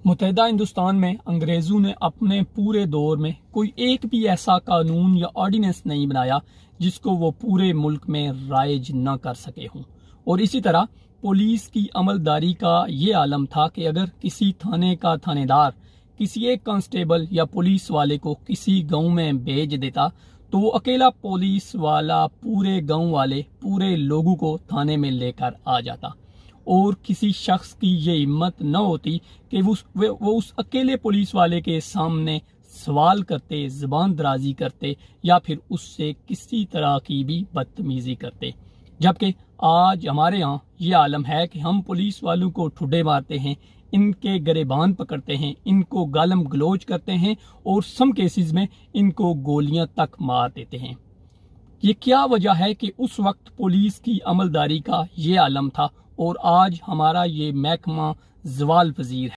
मुत्तहिदा हिंदुस्तान में अंग्रेज़ों ने अपने पूरे दौर में कोई एक भी ऐसा कानून या ऑर्डिनेंस नहीं बनाया जिसको वो पूरे मुल्क में राइज न कर सके हों। और इसी तरह पुलिस की अमलदारी का ये आलम था कि अगर किसी थाने का थानेदार किसी एक कांस्टेबल या पुलिस वाले को किसी गांव में भेज देता तो वो अकेला पुलिस वाला पूरे गांव वाले पूरे लोगों को थाने में लेकर आ जाता और किसी शख्स की ये हिम्मत न होती कि वो उस अकेले पुलिस वाले के सामने सवाल करते, ज़बान दराजी करते या फिर उससे किसी तरह की भी बदतमीजी करते। जबकि आज हमारे यहाँ ये आलम है कि हम पुलिस वालों को ठुड्डे मारते हैं, इनके गिरेबान पकड़ते हैं, इनको गालम गलोच करते हैं और सम केसेस में इनको गोलियां तक मार देते हैं। ये क्या वजह है कि उस वक्त पुलिस की अमलदारी का ये आलम था और आज हमारा ये महकमा ज़वाल पजीर है।